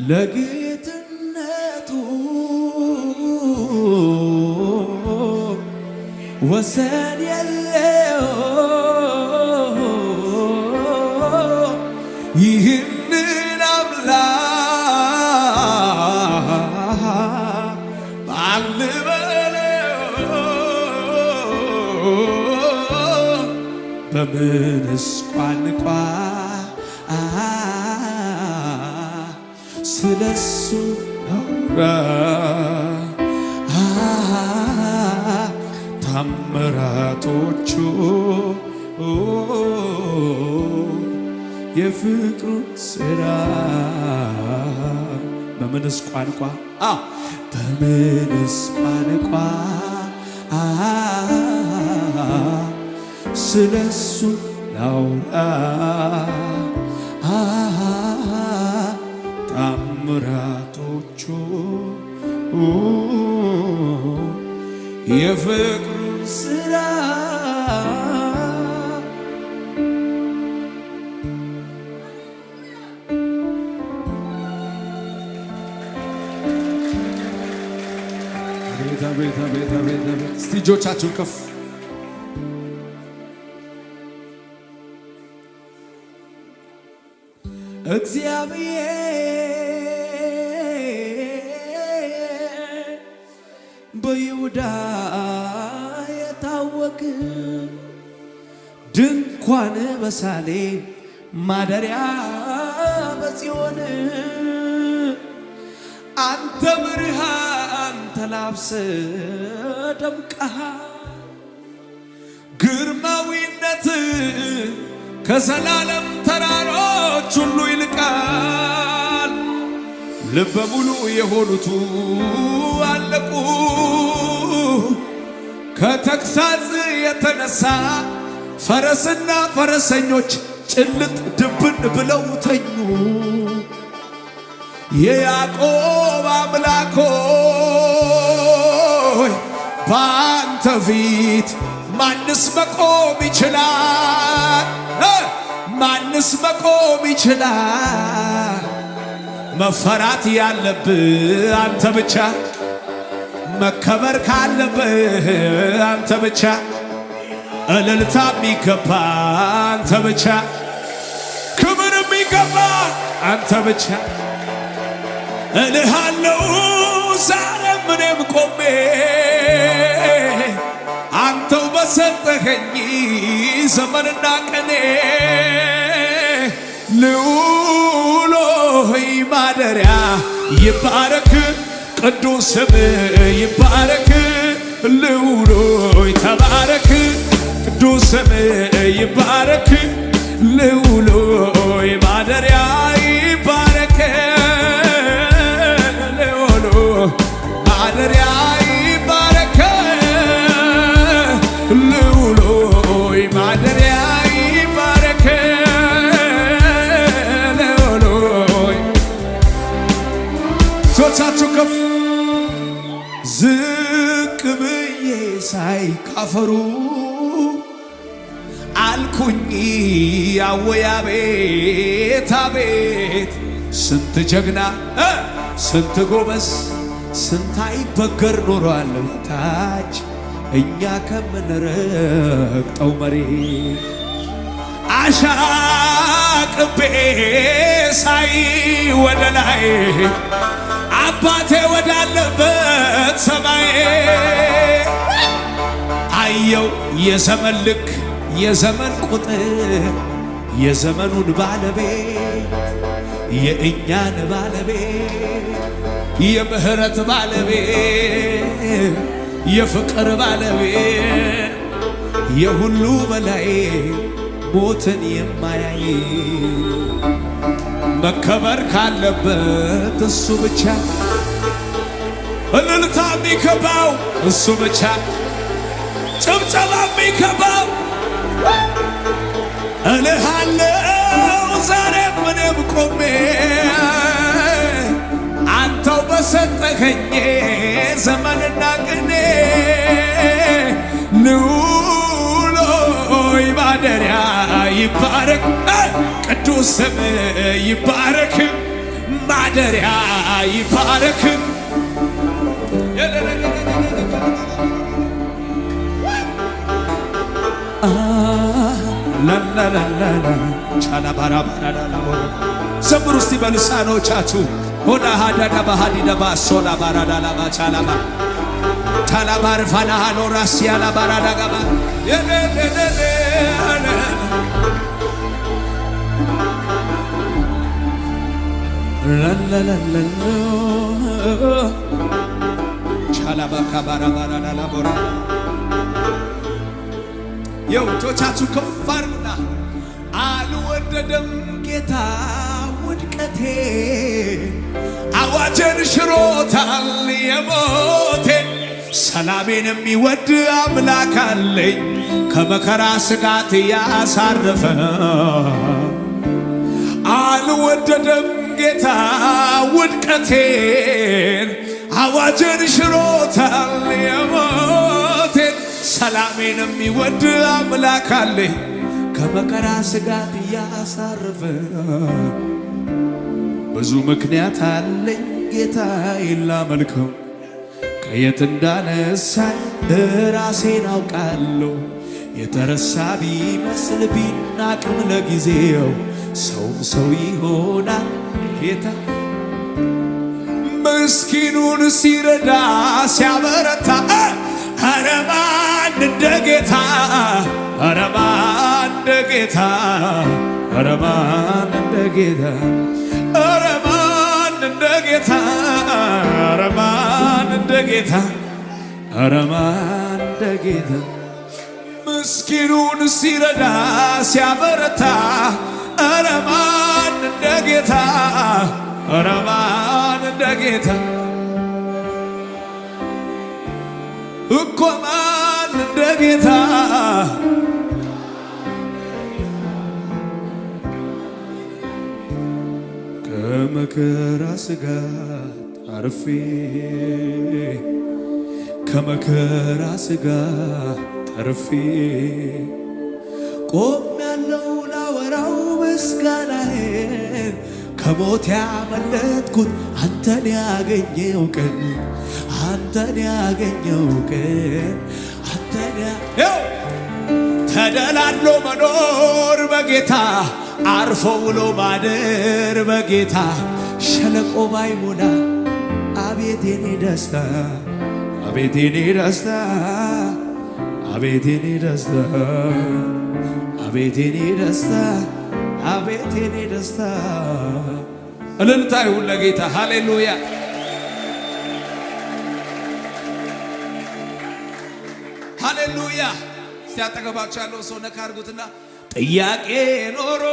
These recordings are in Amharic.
ለጌትነቱ ወሰን የለው ይህንን አምላክ ማን ልበለው በምንስ ቋንቋ ስለሱ አውራ ታምራቶቹ የፍቅሩን ሥራ በምንስ ቋንቋ በምንስ ቋንቋ ስለሱ ላውራ ታምራቶቹ የፍቅሩን ሥራ እስቲ እጆቻችሁን ከፍ እግዚአብሔር በይሁዳ የታወቅ ድንኳን በሳሌም ማደሪያ በጽዮን አንተ ብርሃን ተላብሰ ደምቀሃል ግርማዊነት ከዘላለም ተራሮች ሁሉ ይልቃል ልበ ሙሉ የሆኑቱ አለቁ ከተግሣጽ የተነሳ ፈረስና ፈረሰኞች ጭልጥ ድብን ብለው ተኙ የያዕቆብ አምላክ ሆይ በአንተ ፊት ማንስ መቆም ይችላል? ማንስ መቆም ይችላል? መፈራት ያለብህ አንተ ብቻ መከበር ካለብህ አንተ ብቻ እልልታ የሚገባ አንተ ብቻ ክብር የሚገባ አንተ ብቻ እልሃለው ዛሬም እኔም ቆሜ አንተው በሰጠኸኝ ዘመንና ቀኔ ልዑል ሆይ ማደሪያ ይባረክ ቅዱስ ስምህ ይባረክ ልዑል ሆይ ተባረክ ቅዱስ ስምህ ይባረክ ልዑል ሆይ ማደሪያ ይባረክ ልዑል ማደሪያ ይባረክ ልዑል ሆይ ማደሪያ ይባረክ ልዑል ሆይ ሶቻችሁ ከፍ ዝቅ ብዬ ሳይ ካፈሩ አልኩኝ አወይ አቤት አቤት ስንት ጀግና ስንት ጎበዝ ስንት አይበገር ኖሯል ታች እኛ ከምንረግጠው መሬት አሻቅቤ ሳይ ወደ ላይ አባቴ ወዳለበት ሰማይ አየው የዘመን ልክ የዘመን ቁጥር የዘመኑን ባለቤት የእኛን ባለቤት የምህረት ባለቤት የፍቅር ባለቤት የሁሉ በላይ ሞትን የማያይ መከበር ካለበት እሱ ብቻ እልልታ የሚገባው እሱ ብቻ ጭብጨባ የሚገባው እልሃለው ዛሬም እኔም ቆሜ አንተው በሰጠኸኝ ዘመንና ቅኔ ልዑል ሆይ ማደሪያ ይባረክ ቅዱስ ስምህ ይባረክ ማደሪያ ይባረክ። ዘምሩ እስቲ በልሳኖቻችሁ ሆዳ ሃዳዳ ባሃዲዳ ባሶላ ባራዳላ ባቻላባ ታላባር ፋናሃሎ ራሲያላ ባራዳጋባ ቻላባ ካባራ ባራዳላ ቦራ የውቶቻችሁ ከፍ አድርጉና አልወደደም ጌታ ውድቀቴ አዋጅን ሽሮታል የሞቴን ሰላሜን የሚወድ አምላክ አለኝ ከመከራ ስጋት ያሳረፈ አልወደደም ጌታ ውድቀቴን አዋጅን ሽሮታል የሞቴን ሰላሜን የሚወድ አምላክ አለኝ ከመከራ ስጋት ያሳረፈ ብዙ ምክንያት አለኝ ጌታዬን ላመልከው ከየት እንዳነሳኝ ራሴን አውቃለሁ የተረሳ ቢመስል ቢናቅም ለጊዜው ሰውም ሰው ይሆናል ጌታ ምስኪኑን ሲረዳ ሲያበረታ ኧረ ማን እንደ ጌታ ኧረ ማን እንደ ጌታ ኧረ ማን እንደ ጌታ ኧረ ማን እንደ ጌታ ኧረ ማን እንደ ጌታ ኧረ ማን እንደ ጌታ ምስኪኑን ሲረዳ ሲያበረታ ኧረ ማን እንደ ጌታ ኧረ ማን እንደ ጌታ እኮ ማን እንደ ጌታ ከመከራ ስጋት አርፌ ከመከራ ስጋት ተርፌ ቆሜያለሁ ላወራው ምስጋናዬን ከሞት ያመለጥኩት አንተን ያገኘው ቀን አንተን ያገኘው ቀን አንተን ተደላሎ መኖር በጌታ አርፎ ውሎ ማደር በጌታ ሸለቆ ባይሞላ አቤት የኔ ደስታ አቤት የኔ ደስታ አቤት የኔ ደስታ አቤት የኔ ደስታ አቤት የኔ ደስታ። እልልታ ይሁን ለጌታ ሃሌሉያ። ሃሌሉያ። ሲያጠገባችሁ ያለው ሰው ነካ አድርጉትና ጥያቄ ኖሮ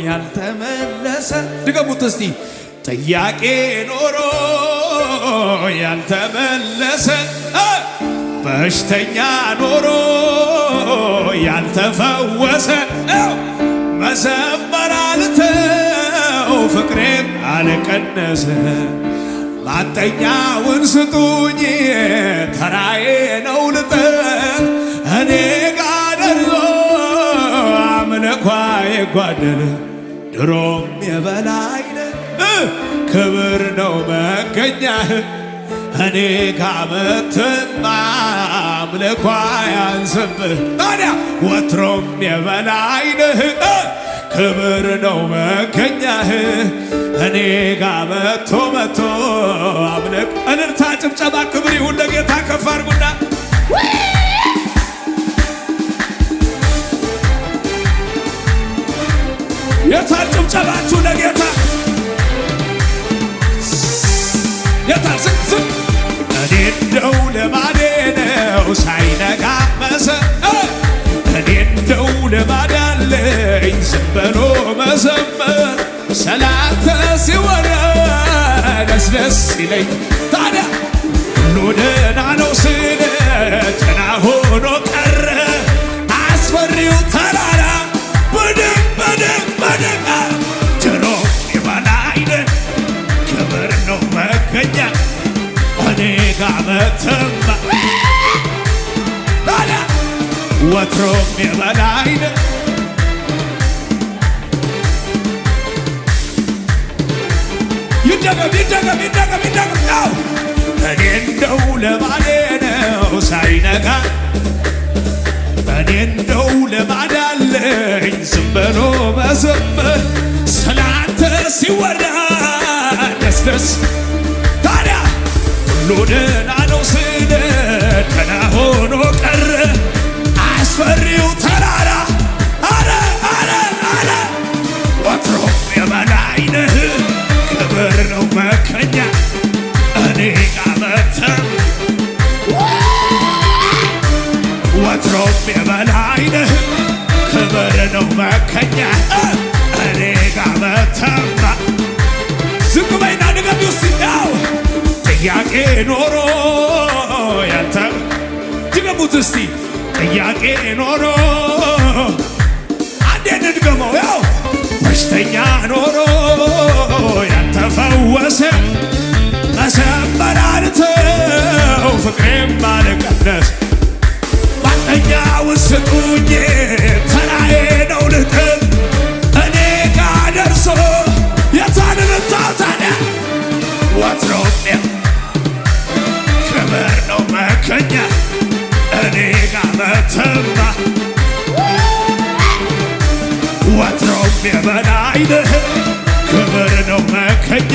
ያልተመለሰ ድገሙት እስቲ ጥያቄ ኖሮ ያልተመለሰ በሽተኛ ኖሮ ያልተፈወሰ መዘመር አልተው ፍቅሬም አልቀነሰ ማጠኛውን ስጡኝ ተራዬ ነው ልጠን እኔ ጋር ደርሶ አምልኳ የጓደለ ድሮም የበላይነ ክብር ነው መገኛህ እኔ ካመትማ አምልኳ ያንስብህ ታዲያ ወትሮም የበላይነህ ክብር ነው መገኛህ እኔ ጋ መቶ አምልክ እልልታ ጭብጨባ ክብር ይሁን ለጌታ ከፍ አድርጉና የታል ጭብጨባችሁ ለጌታ የታል ዝም እኔ እንደው ልማዴ ነው ሳይነጋ እኔ እንደው ልማድ አለኝ ዝም ብሎ መዘመር ሰላተ ሲወራ ደስ ደስ ይለኝ ታዲያ ሁሉ ደህና ነው ስል ጭና ሆኖ ቀረ አስፈሪው ተራራ በደም ጆሮ የበላይነ ክብር ነው መገኛ እኔ ጋ መተማ ታዲያ ወትሮም የበላይነ ይደገም እኔ እንደው ለማዴ ነው ሳይነጋ እኔ እንደው ለማድ አለኝ ዝም ብሎ መዘመር ስላንተ ሲወራ ደስ ደስ ታዲያ ሁሉ ደህና ነው ስል ደህና ሆኖ ቀረ አስፈሪው ተራራ አረ ወትሮም የበላይ ነህ ክብር ነው መከኛ እኔ ጋር መተም ወትሮም የበላይ ነህ ክብር ነው መከኛ እኔ ጋር መተማ ዝም በይና ንገብ ውስጥ ያው ጥያቄ ኖሮ ያንተ ድገሙት እስቲ ጥያቄ ኖሮ አንዴ እንድገመው ያው በሽተኛ ኖሮ ያልተፈወሰ መሰመራርተው ፍቅሬም ባለቀደስ ባጠኛውን ስጡኝ ተራዬ ነው ልጥል እኔ ጋ ደርሶ የታንንታው ታዲያ ወትሮም ክብር ነው መከኛ እኔ ጋ መተማ ወትሮም የበላይ ነህ ክብር ነው መከኛ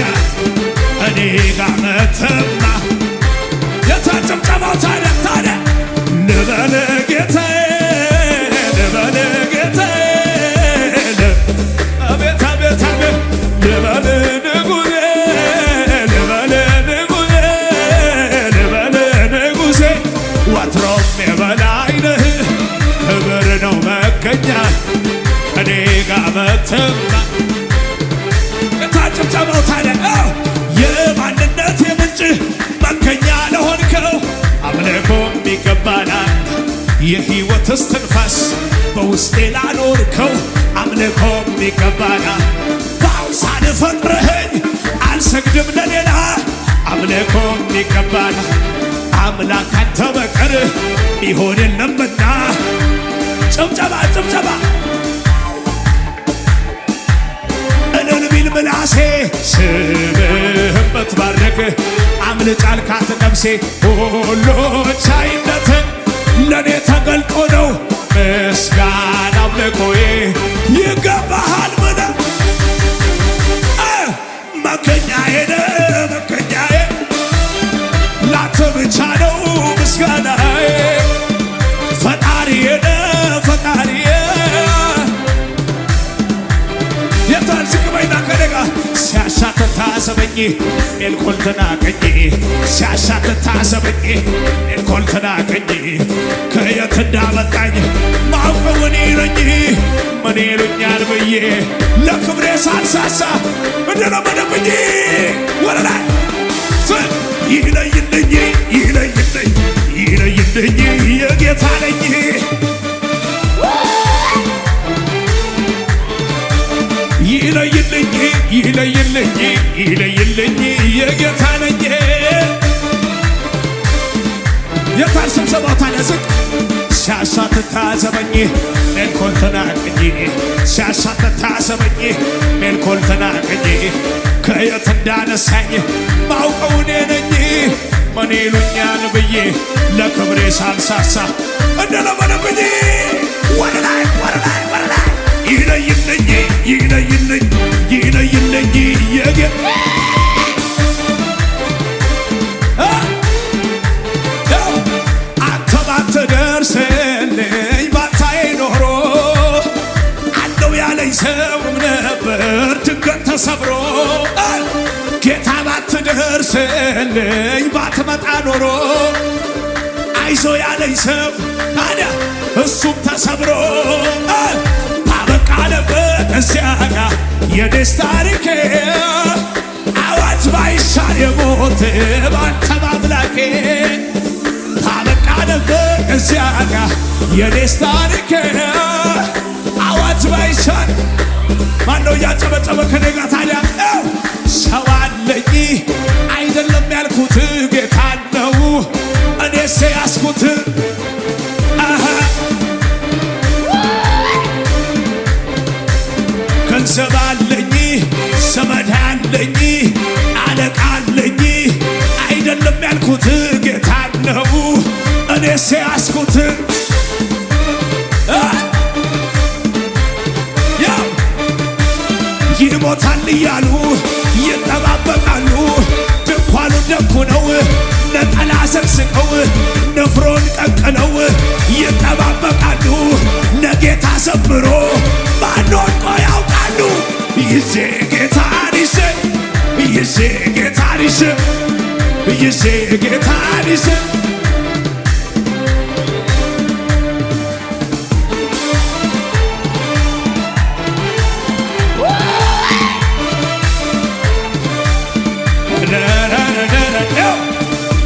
እኔ ጋ መተማ የታጨብጨባው ታዲያ ልበል ጌታዬ ልበል ጌታዬ አቤት አቤት አቤት ልበል ንጉሴ ልበል ንጉሴ ልበል ንጉሴ ወትሮም የበላይ ነህ ክብር ነው መገኛ እኔ ጋ መተማ የታጨብጨባው ታዲያ የማንነት የምንጭ መገኛ ለሆንከው አምልኮም ይገባናል የሕይወት እስትንፋስ በውስጤ ላኖርከው አምልኮም ይገባናል በአምሳል ፈጥረኸኝ አልሰግድም ለሌላ አምልኮም ይገባናል አምላክ አንተ በቀር ሊሆን የለምና ጭብጨባ እልል ቢል ምላሴ ስምህን ብትባርክ አምልጭ አልካት ነፍሴ ሁሉ ቻይነት ለእኔ ተገልጦ ነው ምስጋና አምልኮዬ ይገባሃል ብለ መገኛዬ መገኛዬ ላንተ ብቻ ነው ምስጋናዬ ፈጣሪዬ ፈጣሪዬ የታልዝቅበይና ከደጋ ሲያሻትት ታዘበኝ ሜልኮል ተናቀኝ ሲያሻትት ታዘበኝ ሜልኮል ተናቀኝ ከየት እንዳመጣኝ ማውቀው እኔ ነኝ ምን ይሉኛል ብዬ ለክብሬ ሳልሳሳ እንደለመደብኝ ወደ ላይ ይለይልኝ የጌታ ነኝ ይለይልኝ የጌታ ነኝ የታል ስብሰባው ታዲያ ዝቅ ሲያሻትት ታዘበኝ ሜልኮል ተናቀኝ ሲያሻትት ታዘበኝ ሜልኮል ተናቀኝ ከየት እንዳነሳኝ ማውቀው እኔ ነኝ ምን ይሉኛል ብዬ ለክብሬ ሳልሳሳ እንደለመደብኝ ወደ ላይ ይለይልኝ የጌታ አንተ ባትደርስልኝ ባታዬ ኖሮ አለው ያለኝ ሰውም ነበር ድንገት ተሰብሮ ጌታ ባትደርስልኝ ባትመጣ ኖሮ አይዞ ያለኝ ሰው ታዲያ እሱም ተሰብሮ ባበቃ ነበር እዚያ ጋር የኔስ ታሪኬ አዋጅ ባይሻር የሞት ባንተ ባምላኬ ባበቃ ነበር እዚያ ጋር የኔስ ታሪኬ አዋጅ ባይሻር ማነው እያጨበጨበ ከኔ ጋር ታዲያ ሰው አለኝ አይደለም ያልኩት ጌታ ነው እኔስ ያስኩት ገንዘብ አለኝ ዘመድ አለኝ ያስኩት ጌታ ነው እኔስ ያስኩት ይሞታል እያሉ ይጠባበቃሉ ድንኳኑን ደኩነው ነጠላ ሰቅስቀው ንፍሮን ቀቅለው ይጠባበቃሉ ለጌታ ሰብሮ ማን ወድቆ ያውቃሉ ይዤ ጌታን ይዤ ይዤ ጌታን ይዤ ይዤ ጌታን ይዤ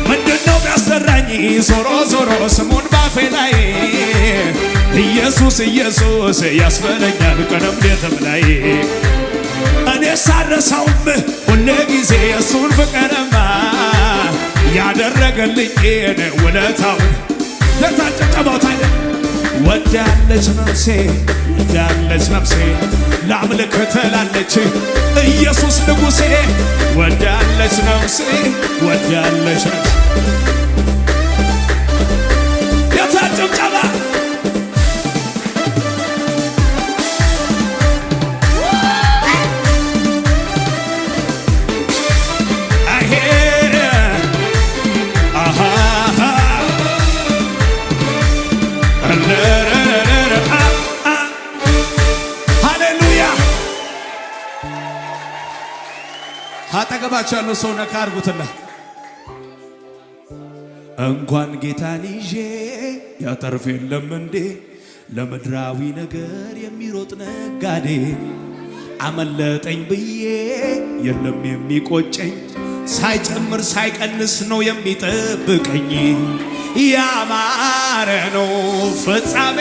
ምንድነው ቢያሰራኝ ዞሮ ዞሮ ስሙን ባፌ ላይ ኢየሱስ ኢየሱስ ያስበለኛል ቀንም ሌትም ላይ እኔ ሳረሳውም ሁሌ ጊዜ እሱን ፍቅርማ ያደረገልኝን ውለታውን ለታጨጨባው ታዲያ ወዳለች ነፍሴ ወዳለች ነፍሴ ላምልክ ትላለች ኢየሱስ ንጉሴ ወዳለች ነፍሴ ወዳለች ነፍሴ የታጨብጨባ አጠገባቸው ያለው ሰው ነካ አድርጉትና እንኳን ጌታን ይዤ ያተርፍ የለም እንዴ ለምድራዊ ነገር የሚሮጥ ነጋዴ አመለጠኝ ብዬ የለም የሚቆጨኝ ሳይጨምር ሳይቀንስ ነው የሚጠብቀኝ ያማረ ነው ፍጻሜ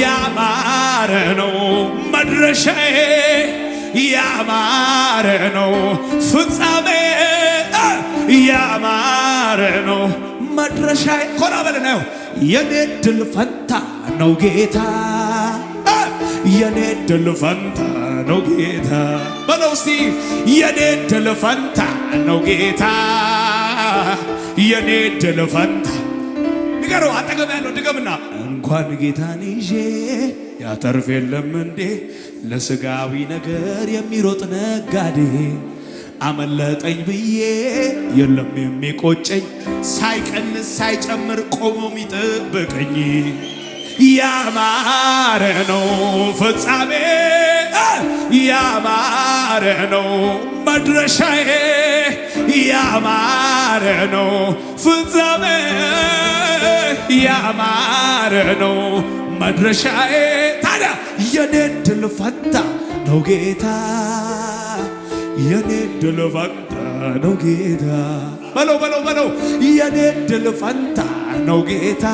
ያማረ ነው መድረሻዬ ያማረ ነው ፍጻሜ ያማረ ነው መድረሻዬ ኮራ በለናው የኔ ድል ፈንታ ነው ጌታ የኔ ድል ፈንታ ነው ጌታ በለው እስቲ የኔ ድል ፈንታ ነው ጌታ የኔ ድል ፈንታ ንገረው አጠገብ ያለው ድገምና እንኳን ጌታን ይዤ ያተርፍ የለም እንዴ ለስጋዊ ነገር የሚሮጥ ነጋዴ አመለጠኝ ብዬ የለም የሚቆጨኝ ሳይቀንስ ሳይጨምር ቆሞ የሚጠብቀኝ ያማረ ነው ፍጻሜ ያማረ ነው መድረሻዬ ያማረ ነው ፍጻሜ ያማረ ነው መድረሻዬ ታዲያ የኔ ድል ፈንታ ነው ጌታ የኔ ድል ፈንታ ነው ጌታ በለው በለው በለው የኔ ድል ፈንታ ነው ጌታ